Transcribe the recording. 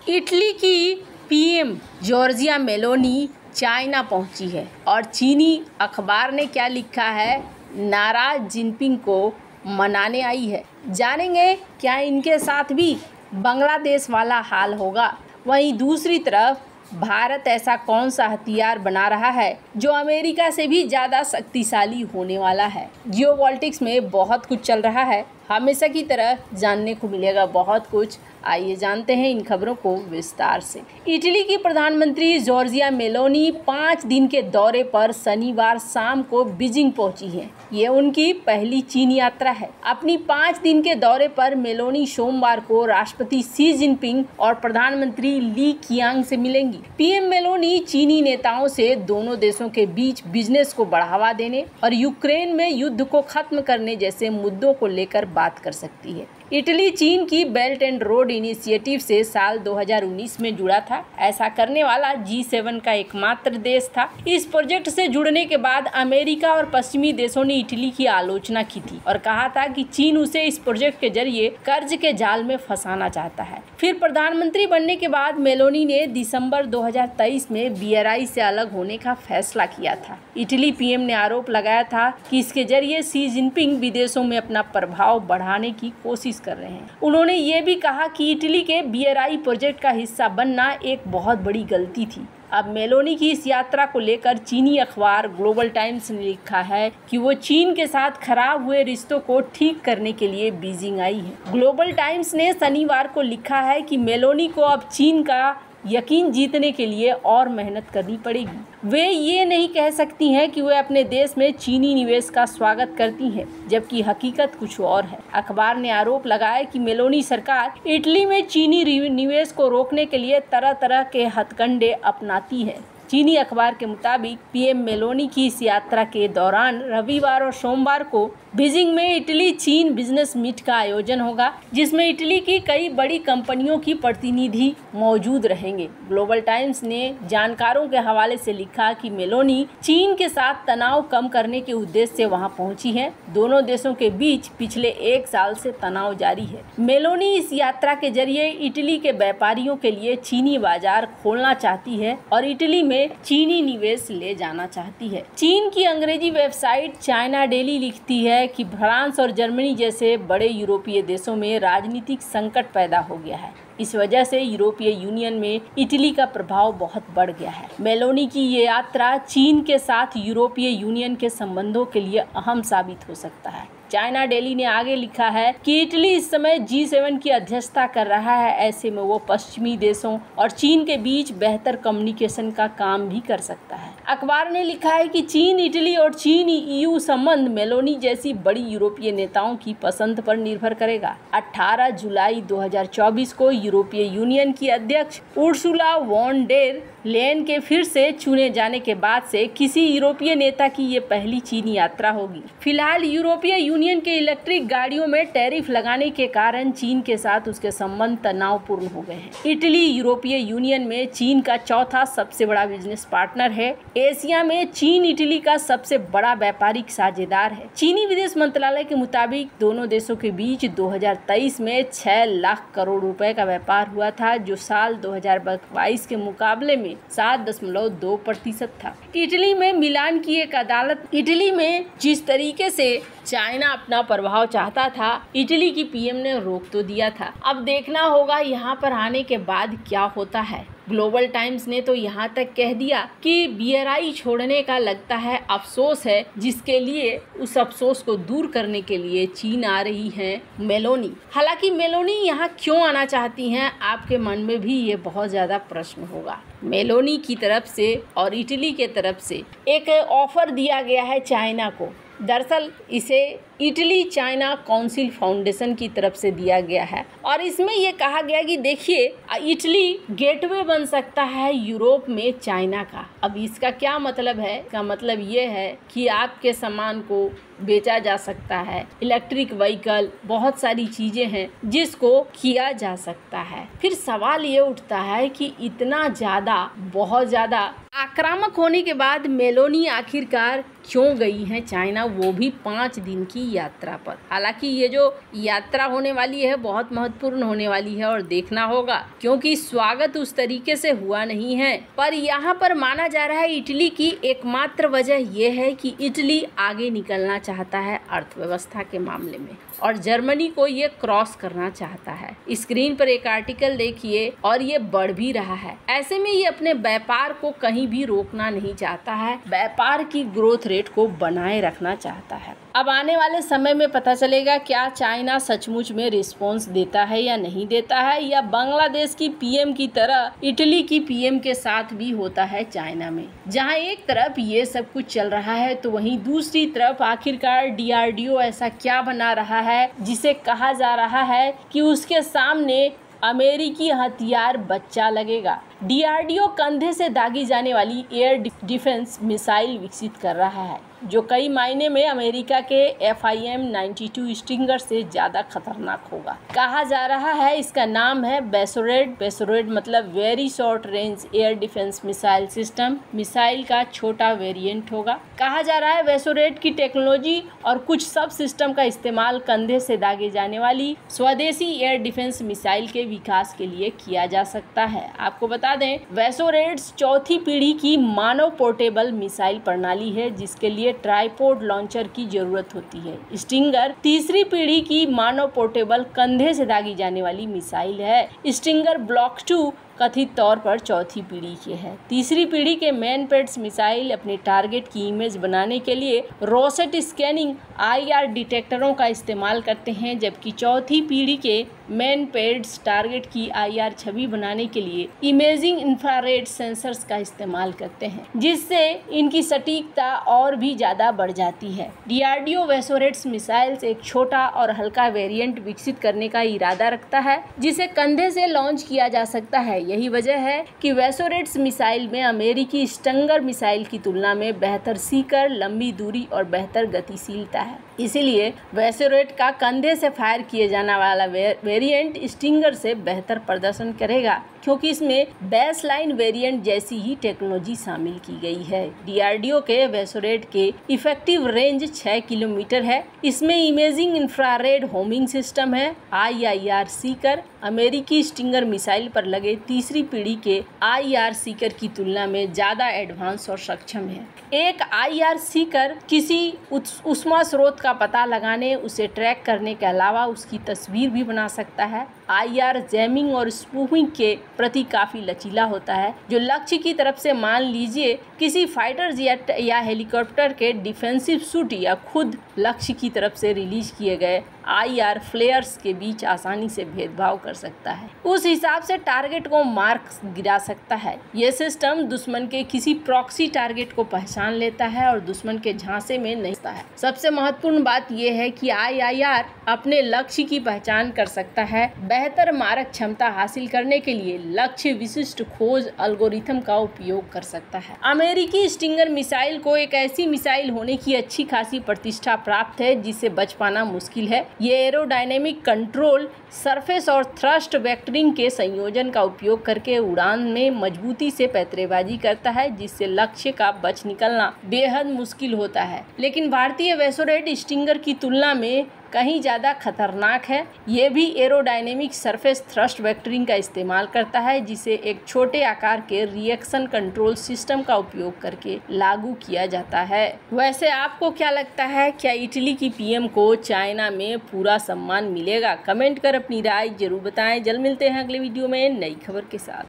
Italy की PM Giorgia Meloni China पहुंची है और चीनी अखबार ने क्या लिखा है, नाराज जिनपिंग को मनाने आई है। जानेंगे क्या इनके साथ भी बांग्लादेश वाला हाल होगा। वहीं दूसरी तरफ भारत ऐसा कौन सा हथियार बना रहा है जो अमेरिका से भी ज़्यादा शक्तिशाली होने वाला है। जियोपॉलिटिक्स में बहुत कुछ चल रहा है, हमेशा की तरह जानने को मिलेगा बहुत कुछ। आइए जानते हैं इन खबरों को विस्तार से। इटली की प्रधानमंत्री जॉर्जिया मेलोनी 5 दिन के दौरे पर शनिवार शाम को बीजिंग पहुंची हैं। ये उनकी पहली चीन यात्रा है। अपनी 5 दिन के दौरे पर मेलोनी सोमवार को राष्ट्रपति शी जिनपिंग और प्रधानमंत्री ली कियांग से मिलेंगी। पीएम मेलोनी चीनी नेताओं से दोनों देशों के बीच बिजनेस को बढ़ावा देने और यूक्रेन में युद्ध को खत्म करने जैसे मुद्दों को लेकर बात कर सकती है। इटली चीन की बेल्ट एंड रोड इनिशिएटिव से साल 2019 में जुड़ा था। ऐसा करने वाला G7 का एकमात्र देश था। इस प्रोजेक्ट से जुड़ने के बाद अमेरिका और पश्चिमी देशों ने इटली की आलोचना की थी और कहा था कि चीन उसे इस प्रोजेक्ट के जरिए कर्ज के जाल में फंसाना चाहता है। फिर प्रधानमंत्री बनने के बाद मेलोनी ने दिसंबर 2023 में BRI से अलग होने का फैसला किया था। इटली पीएम ने आरोप लगाया था कि इसके जरिए शी जिनपिंग विदेशों में अपना प्रभाव बढ़ाने की कोशिश कर रहे हैं। उन्होंने ये भी कहा कि इटली के BRI प्रोजेक्ट का हिस्सा बनना एक बहुत बड़ी गलती थी। अब मेलोनी की इस यात्रा को लेकर चीनी अखबार ग्लोबल टाइम्स ने लिखा है कि वो चीन के साथ खराब हुए रिश्तों को ठीक करने के लिए बीजिंग आई है। ग्लोबल टाइम्स ने शनिवार को लिखा है कि मेलोनी को अब चीन का यकीन जीतने के लिए और मेहनत करनी पड़ेगी। वे ये नहीं कह सकती हैं कि वे अपने देश में चीनी निवेश का स्वागत करती हैं, जबकि हकीकत कुछ और है। अखबार ने आरोप लगाया कि मेलोनी सरकार इटली में चीनी निवेश को रोकने के लिए तरह तरह के हथकंडे अपनाती है। चीनी अखबार के मुताबिक पीएम मेलोनी की इस यात्रा के दौरान रविवार और सोमवार को बीजिंग में इटली चीन बिजनेस मीट का आयोजन होगा, जिसमें इटली की कई बड़ी कंपनियों की प्रतिनिधि मौजूद रहेंगे। ग्लोबल टाइम्स ने जानकारों के हवाले से लिखा कि मेलोनी चीन के साथ तनाव कम करने के उद्देश्य से वहां पहुंची है। दोनों देशों के बीच पिछले 1 साल से तनाव जारी है। मेलोनी इस यात्रा के जरिए इटली के व्यापारियों के लिए चीनी बाजार खोलना चाहती है और इटली में चीनी निवेश ले जाना चाहती है। चीन की अंग्रेजी वेबसाइट चाइना डेली लिखती है कि फ्रांस और जर्मनी जैसे बड़े यूरोपीय देशों में राजनीतिक संकट पैदा हो गया है। इस वजह से यूरोपीय यूनियन में इटली का प्रभाव बहुत बढ़ गया है। मेलोनी की ये यात्रा चीन के साथ यूरोपीय यूनियन के संबंधों के लिए अहम साबित हो सकता है। चाइना डेली ने आगे लिखा है कि इटली इस समय G7 की अध्यक्षता कर रहा है। ऐसे में वो पश्चिमी देशों और चीन के बीच बेहतर कम्युनिकेशन का काम भी कर सकता है। अखबार ने लिखा है कि चीन इटली और चीन EU संबंध मेलोनी जैसी बड़ी यूरोपीय नेताओं की पसंद पर निर्भर करेगा। 18 जुलाई 2024 को यूरोपीय यूनियन की अध्यक्ष उर्सुला वॉन डेर लेयन के फिर से चुने जाने के बाद से किसी यूरोपीय नेता की ये पहली चीन यात्रा होगी। फिलहाल यूरोपीय यूनियन के इलेक्ट्रिक गाड़ियों में टैरिफ लगाने के कारण चीन के साथ उसके संबंध तनावपूर्ण हो गए हैं। इटली यूरोपीय यूनियन में चीन का चौथा सबसे बड़ा बिजनेस पार्टनर है। एशिया में चीन इटली का सबसे बड़ा व्यापारिक साझेदार है। चीनी विदेश मंत्रालय के मुताबिक दोनों देशों के बीच 2023 में 6 लाख करोड़ रुपए का व्यापार हुआ था, जो साल 2022 के मुकाबले में 7.2% था। इटली में मिलान की एक अदालत इटली में जिस तरीके से चाइना अपना प्रभाव चाहता था, इटली की पीएम ने रोक तो दिया था। अब देखना होगा यहाँ पर आने के बाद क्या होता है। ग्लोबल टाइम्स ने तो यहाँ तक कह दिया कि BRI छोड़ने का लगता है अफसोस है, जिसके लिए उस अफसोस को दूर करने के लिए चीन आ रही है मेलोनी। हालांकि मेलोनी यहाँ क्यों आना चाहती हैं, आपके मन में भी ये बहुत ज़्यादा प्रश्न होगा। मेलोनी की तरफ से और इटली के तरफ से एक ऑफर दिया गया है चाइना को। दरअसल इसे इटली चाइना काउंसिल फाउंडेशन की तरफ से दिया गया है और इसमें ये कहा गया कि देखिए, इटली गेटवे बन सकता है यूरोप में चाइना का। अब इसका क्या मतलब है? इसका मतलब ये है कि आपके सामान को बेचा जा सकता है। इलेक्ट्रिक व्हीकल, बहुत सारी चीजें हैं जिसको किया जा सकता है। फिर सवाल ये उठता है कि इतना ज़्यादा, बहुत ज़्यादा आक्रामक होने के बाद मेलोनी आखिरकार क्यों गई हैं चाइना, वो भी 5 दिन की यात्रा पर। हालांकि ये जो यात्रा होने वाली है बहुत महत्वपूर्ण होने वाली है और देखना होगा, क्योंकि स्वागत उस तरीके से हुआ नहीं है। पर यहाँ पर माना जा रहा है इटली की एकमात्र वजह यह है कि इटली आगे निकलना चाहता है अर्थव्यवस्था के मामले में और जर्मनी को ये क्रॉस करना चाहता है। स्क्रीन पर एक आर्टिकल देखिए और ये बढ़ भी रहा है। ऐसे में ये अपने व्यापार को कहीं भी रोकना नहीं चाहता है, व्यापार की ग्रोथ रेट को बनाए रखना चाहता है। अब आने वाले समय में पता चलेगा क्या चाइना सचमुच में रिस्पॉन्स देता है या नहीं देता है, या बांग्लादेश की पीएम की तरह इटली की पीएम के साथ भी होता है चाइना में। जहां एक तरफ ये सब कुछ चल रहा है तो वहीं दूसरी तरफ आखिरकार डीआरडीओ ऐसा क्या बना रहा है जिसे कहा जा रहा है कि उसके सामने अमेरिकी हथियार बच्चा लगेगा। डीआरडीओ कंधे से दागी जाने वाली एयर डिफेंस मिसाइल विकसित कर रहा है जो कई मायने में अमेरिका के FIM-92 स्टिंगर से ज़्यादा खतरनाक होगा। कहा जा रहा है इसका नाम है बेसोरेड। बेसोरेड मतलब very short range air defence missile system. Missile का छोटा वेरिएंट होगा। कहा जा रहा है बेसोरेड की टेक्नोलॉजी और कुछ सब सिस्टम का इस्तेमाल कंधे से दागे जाने वाली स्वदेशी एयर डिफेंस मिसाइल के विकास के लिए किया जा सकता है। आपको बता दें वेसोरेड्स चौथी पीढ़ी की मानव पोर्टेबल मिसाइल प्रणाली है जिसके लिए ट्राइपोड लॉन्चर की जरूरत होती है। स्टिंगर तीसरी पीढ़ी की मानव पोर्टेबल कंधे से दागी जाने वाली मिसाइल है। स्टिंगर ब्लॉक 2 कथित तौर पर चौथी पीढ़ी के है। तीसरी पीढ़ी के मैन पेड्स मिसाइल अपने टारगेट की इमेज बनाने के लिए रोसेट स्कैनिंग IR डिटेक्टरों का इस्तेमाल करते हैं, जबकि चौथी पीढ़ी के मैन पेड्स टारगेट की IR छवि बनाने के लिए इमेजिंग इंफ्रारेड सेंसर्स का इस्तेमाल करते हैं, जिससे इनकी सटीकता और भी ज़्यादा बढ़ जाती है। डीआरडीओ वेसोरेट्स मिसाइल्स एक छोटा और हल्का वेरिएंट विकसित करने का इरादा रखता है जिसे कंधे से लॉन्च किया जा सकता है। यही वजह है कि वेसोरेट्स मिसाइल में अमेरिकी स्टिंगर मिसाइल की तुलना में बेहतर सीकर, लंबी दूरी और बेहतर गतिशीलता है। इसीलिए वेसोरेट का कंधे से फायर किए जाने वाला वेरिएंट स्टिंगर से बेहतर प्रदर्शन करेगा, क्योंकि इसमें बेसलाइन वेरिएंट जैसी ही टेक्नोलॉजी शामिल की गई है। डीआरडीओ के वेसोरेट के इफेक्टिव रेंज 6 किलोमीटर है। इसमें इमेजिंग इंफ्रारेड होमिंग सिस्टम है। IIR सीकर अमेरिकी स्टिंगर मिसाइल पर लगे तीसरी पीढ़ी के IR सीकर की तुलना में ज़्यादा एडवांस और सक्षम है। एक IR सीकर किसी उष्मा स्रोत का पता लगाने, उसे ट्रैक करने के अलावा उसकी तस्वीर भी बना सकता है। IR जैमिंग और स्पूफिंग के प्रति काफ़ी लचीला होता है, जो लक्ष्य की तरफ से मान लीजिए किसी फाइटर जेट या हेलीकॉप्टर के डिफेंसिव सूट या खुद लक्ष्य की तरफ से रिलीज किए गए IR फ्लेयर्स के बीच आसानी से भेदभाव कर सकता है। उस हिसाब से टारगेट को मार्क गिरा सकता है। यह सिस्टम दुश्मन के किसी प्रॉक्सी टारगेट को पहचान लेता है और दुश्मन के झांसे में नहीं आता है। सबसे महत्वपूर्ण बात यह है कि IIR अपने लक्ष्य की पहचान कर सकता है। बेहतर मारक क्षमता हासिल करने के लिए लक्ष्य विशिष्ट खोज एल्गोरिथम का उपयोग कर सकता है। अमेरिकी स्टिंगर मिसाइल को एक ऐसी मिसाइल होने की अच्छी खासी प्रतिष्ठा प्राप्त है जिससे बच पाना मुश्किल है। ये एरोडायनेमिक कंट्रोल, सरफेस और थ्रस्ट वेक्टरिंग के संयोजन का उपयोग करके उड़ान में मजबूती से पैंतरेबाजी करता है, जिससे लक्ष्य का बच निकलना बेहद मुश्किल होता है। लेकिन भारतीय वेसोरेट स्टिंगर की तुलना में कहीं ज़्यादा खतरनाक है। ये भी एरोडायनेमिक सरफेस थ्रस्ट वेक्टरिंग का इस्तेमाल करता है, जिसे एक छोटे आकार के रिएक्शन कंट्रोल सिस्टम का उपयोग करके लागू किया जाता है। वैसे आपको क्या लगता है, क्या इटली की पीएम को चाइना में पूरा सम्मान मिलेगा? कमेंट कर अपनी राय जरूर बताएं। जल्द मिलते हैं अगले वीडियो में नई खबर के साथ।